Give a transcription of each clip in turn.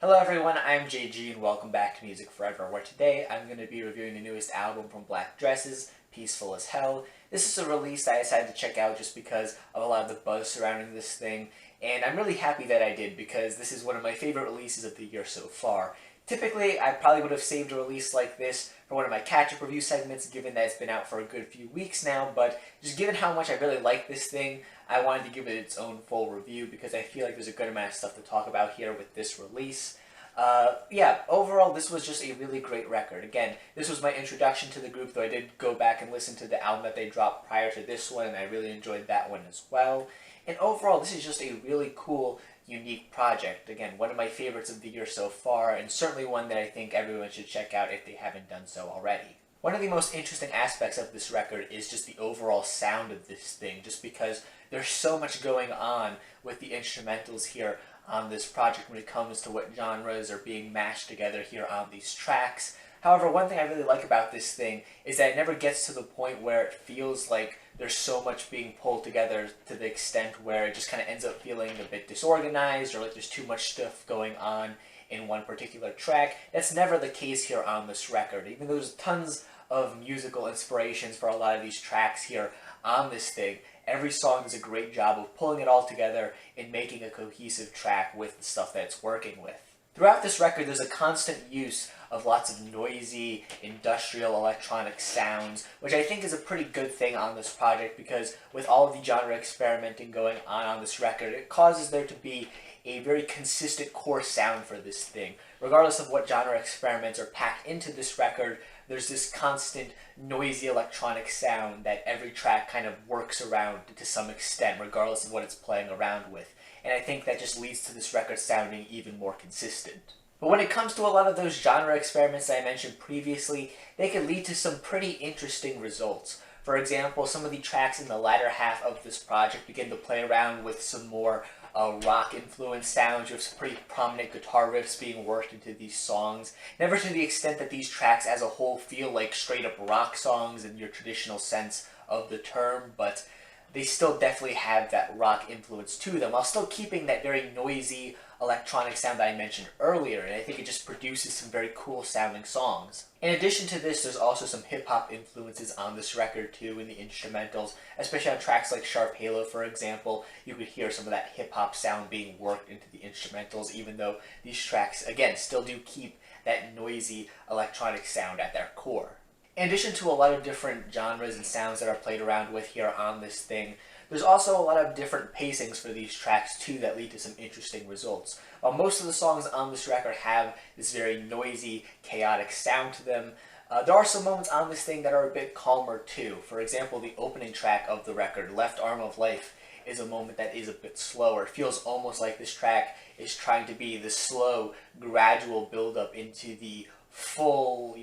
Hello everyone, I'm JG and welcome back to MusicForever, where today I'm going to be reviewing the newest album from Black Dresses, Peaceful as Hell. This is a release I decided to check out just because of a lot of the buzz surrounding this thing, and I'm really happy that I did because this is one of my favorite releases of the year so far. Typically, I probably would have saved a release like this for one of my catch-up review segments, given that it's been out for a good few weeks now, but just given how much I really like this thing, I wanted to give it its own full review because I feel like there's a good amount of stuff to talk about here with this release. Yeah, overall this was just a really great record. Again, this was my introduction to the group, though I did go back and listen to the album that they dropped prior to this one, and I really enjoyed that one as well. And overall, this is just a really cool, unique project. Again, one of my favorites of the year so far, and certainly one that I think everyone should check out if they haven't done so already. One of the most interesting aspects of this record is just the overall sound of this thing, just because there's so much going on with the instrumentals here on this project when it comes to what genres are being mashed together here on these tracks. However, one thing I really like about this thing is that it never gets to the point where it feels like there's so much being pulled together to the extent where it just kind of ends up feeling a bit disorganized or like there's too much stuff going on in one particular track. That's never the case here on this record. Even though there's tons of musical inspirations for a lot of these tracks here on this thing, every song does a great job of pulling it all together and making a cohesive track with the stuff that it's working with. Throughout this record, there's a constant use of lots of noisy, industrial, electronic sounds, which I think is a pretty good thing on this project because with all of the genre experimenting going on this record, it causes there to be a very consistent core sound for this thing. Regardless of what genre experiments are packed into this record, there's this constant noisy electronic sound that every track kind of works around to some extent, regardless of what it's playing around with. And I think that just leads to this record sounding even more consistent. But when it comes to a lot of those genre experiments that I mentioned previously, they can lead to some pretty interesting results. For example, some of the tracks in the latter half of this project begin to play around with some more rock-influenced sounds. You have some pretty prominent guitar riffs being worked into these songs. Never to the extent that these tracks as a whole feel like straight-up rock songs in your traditional sense of the term, but they still definitely have that rock influence to them, while still keeping that very noisy electronic sound that I mentioned earlier, and I think it just produces some very cool sounding songs. In addition to this, there's also some hip-hop influences on this record too in the instrumentals, especially on tracks like Sharp Halo, for example. You could hear some of that hip-hop sound being worked into the instrumentals, even though these tracks, again, still do keep that noisy electronic sound at their core. In addition to a lot of different genres and sounds that are played around with here on this thing, there's also a lot of different pacings for these tracks too that lead to some interesting results. While most of the songs on this record have this very noisy, chaotic sound to them, there are some moments on this thing that are a bit calmer too. For example, the opening track of the record, Left Arm of Life, is a moment that is a bit slower. It feels almost like this track is trying to be the slow, gradual build-up into the full,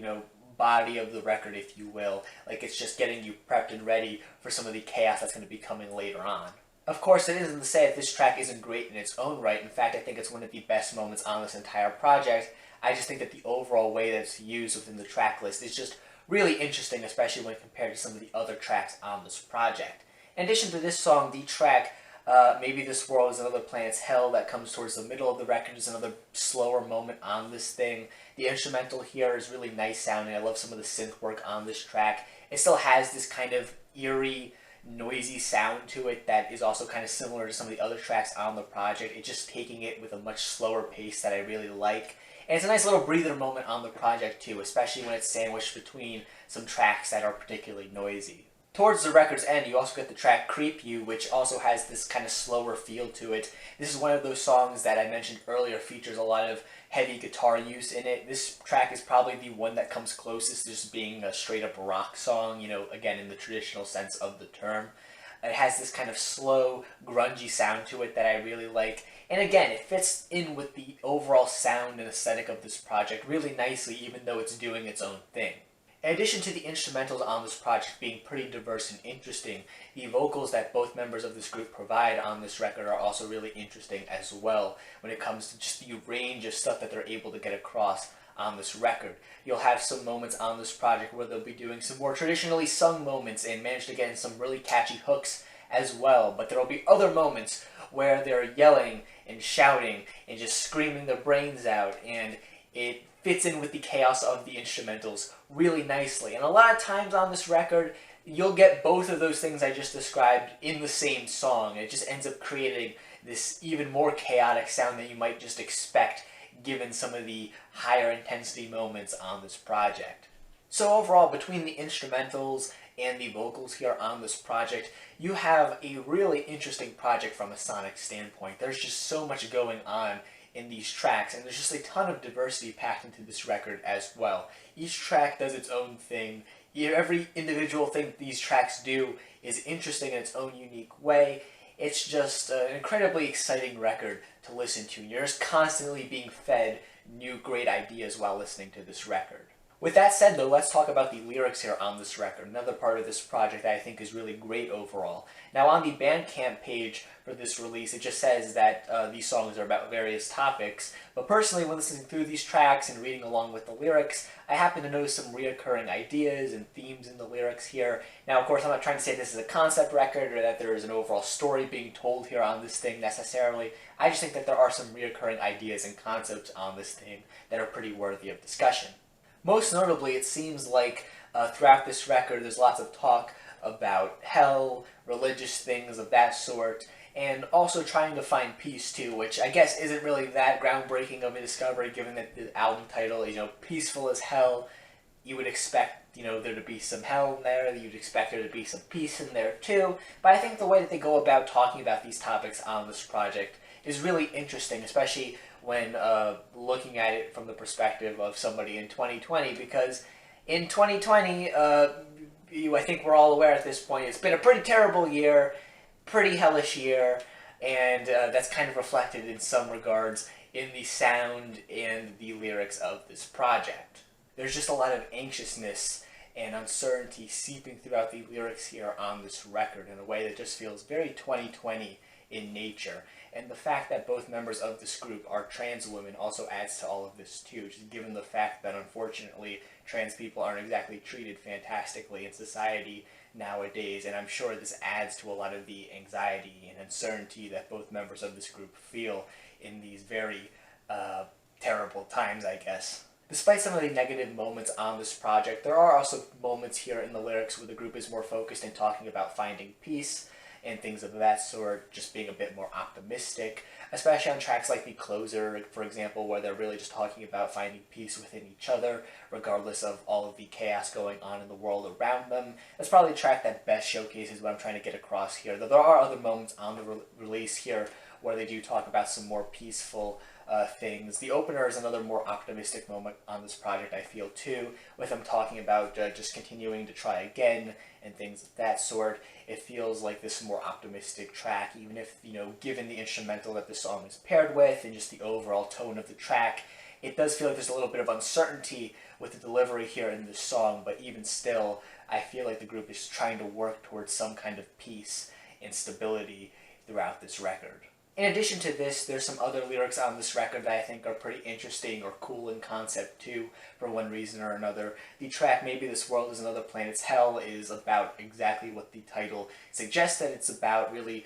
body of the record, if you will. Like it's just getting you prepped and ready for some of the chaos that's going to be coming later on. Of course, it isn't to say that this track isn't great in its own right. In fact, I think it's one of the best moments on this entire project. I just think that the overall way that it's used within the track list is just really interesting, especially when compared to some of the other tracks on this project. In addition to this song, the track Maybe This World is Another Planet's Hell that comes towards the middle of the record is another slower moment on this thing. The instrumental here is really nice sounding. I love some of the synth work on this track. It still has this kind of eerie, noisy sound to it that is also kind of similar to some of the other tracks on the project. It's just taking it with a much slower pace that I really like. And it's a nice little breather moment on the project too, especially when it's sandwiched between some tracks that are particularly noisy. Towards the record's end, you also get the track Creep You, which also has this kind of slower feel to it. This is one of those songs that I mentioned earlier features a lot of heavy guitar use in it. This track is probably the one that comes closest to just being a straight-up rock song, again, in the traditional sense of the term. It has this kind of slow, grungy sound to it that I really like. And again, it fits in with the overall sound and aesthetic of this project really nicely, even though it's doing its own thing. In addition to the instrumentals on this project being pretty diverse and interesting, the vocals that both members of this group provide on this record are also really interesting as well when it comes to just the range of stuff that they're able to get across on this record. You'll have some moments on this project where they'll be doing some more traditionally sung moments and manage to get in some really catchy hooks as well, but there will be other moments where they're yelling and shouting and just screaming their brains out, and it fits in with the chaos of the instrumentals really nicely. And a lot of times on this record, you'll get both of those things I just described in the same song. It just ends up creating this even more chaotic sound than you might just expect given some of the higher intensity moments on this project. So overall, between the instrumentals and the vocals here on this project, you have a really interesting project from a sonic standpoint. There's just so much going on in these tracks, and there's just a ton of diversity packed into this record as well. Each track does its own thing. Every individual thing these tracks do is interesting in its own unique way. It's just an incredibly exciting record to listen to. You're just constantly being fed new great ideas while listening to this record. With that said, though, let's talk about the lyrics here on this record, another part of this project that I think is really great overall. Now, on the Bandcamp page for this release, it just says that these songs are about various topics, but personally, when listening through these tracks and reading along with the lyrics, I happen to notice some reoccurring ideas and themes in the lyrics here. Now, of course, I'm not trying to say this is a concept record or that there is an overall story being told here on this thing necessarily. I just think that there are some reoccurring ideas and concepts on this thing that are pretty worthy of discussion. Most notably, it seems like throughout this record there's lots of talk about hell, religious things of that sort, and also trying to find peace too, which I guess isn't really that groundbreaking of a discovery given that the album title is, Peaceful as Hell. You would expect, there to be some hell in there, you'd expect there to be some peace in there too, but I think the way that they go about talking about these topics on this project is really interesting, especially when looking at it from the perspective of somebody in 2020, because in 2020, I think we're all aware at this point, it's been a pretty terrible year, pretty hellish year, and that's kind of reflected in some regards in the sound and the lyrics of this project. There's just a lot of anxiousness and uncertainty seeping throughout the lyrics here on this record in a way that just feels very 2020 in nature. And the fact that both members of this group are trans women also adds to all of this too, just given the fact that unfortunately trans people aren't exactly treated fantastically in society nowadays, and I'm sure this adds to a lot of the anxiety and uncertainty that both members of this group feel in these very terrible times, I guess. Despite some of the negative moments on this project, there are also moments here in the lyrics where the group is more focused in talking about finding peace and things of that sort, just being a bit more optimistic, especially on tracks like The Closer, for example, where they're really just talking about finding peace within each other, regardless of all of the chaos going on in the world around them. That's probably a track that best showcases what I'm trying to get across here, though there are other moments on the release here where they do talk about some more peaceful things. The opener is another more optimistic moment on this project, I feel, too, with them talking about just continuing to try again and things of that sort. It feels like this more optimistic track, even if, given the instrumental that the song is paired with and just the overall tone of the track, it does feel like there's a little bit of uncertainty with the delivery here in this song, but even still, I feel like the group is trying to work towards some kind of peace and stability throughout this record. In addition to this, there's some other lyrics on this record that I think are pretty interesting or cool in concept too, for one reason or another. The track Maybe This World Is Another Planet's Hell is about exactly what the title suggests that it's about, really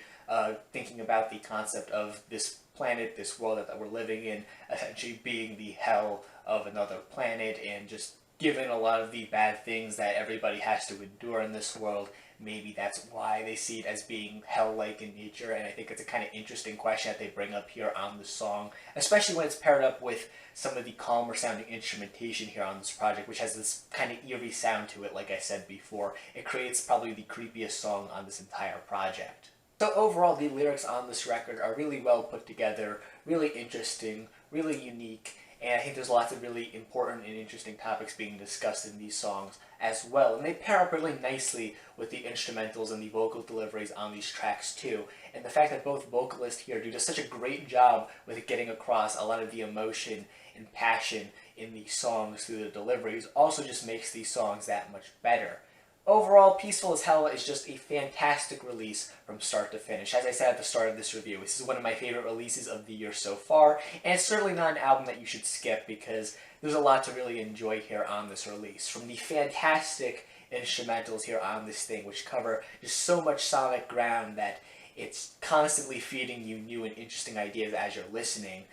thinking about the concept of this planet, this world that we're living in, essentially being the hell of another planet, and just given a lot of the bad things that everybody has to endure in this world, maybe that's why they see it as being hell-like in nature. And I think it's a kind of interesting question that they bring up here on the song, especially when it's paired up with some of the calmer sounding instrumentation here on this project, which has this kind of eerie sound to it, like I said before. It creates probably the creepiest song on this entire project. So overall, the lyrics on this record are really well put together, really interesting, really unique, and I think there's lots of really important and interesting topics being discussed in these songs as well. And they pair up really nicely with the instrumentals and the vocal deliveries on these tracks too. And the fact that both vocalists here do just such a great job with getting across a lot of the emotion and passion in these songs through the deliveries also just makes these songs that much better. Overall, Peaceful as Hell is just a fantastic release from start to finish. As I said at the start of this review, this is one of my favorite releases of the year so far, and it's certainly not an album that you should skip because there's a lot to really enjoy here on this release. From the fantastic instrumentals here on this thing, which cover just so much sonic ground that it's constantly feeding you new and interesting ideas as you're listening,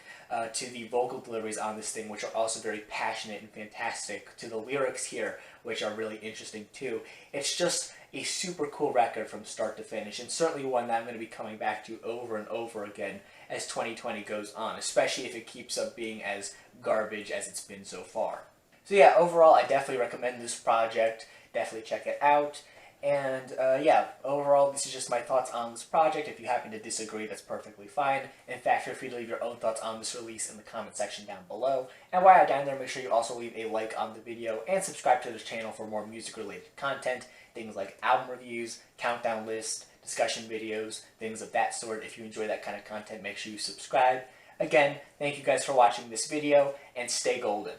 to the vocal deliveries on this thing, which are also very passionate and fantastic, to the lyrics here, which are really interesting too. It's just a super cool record from start to finish, and certainly one that I'm going to be coming back to over and over again as 2020 goes on, especially if it keeps up being as garbage as it's been so far. So yeah, overall, I definitely recommend this project. Definitely check it out. And yeah, overall, this is just my thoughts on this project. If you happen to disagree, that's perfectly fine. In fact, feel free to leave your own thoughts on this release in the comment section down below. And while you're down there, make sure you also leave a like on the video and subscribe to this channel for more music-related content. Things like album reviews, countdown lists, discussion videos, things of that sort. If you enjoy that kind of content, make sure you subscribe. Again, thank you guys for watching this video, and stay golden.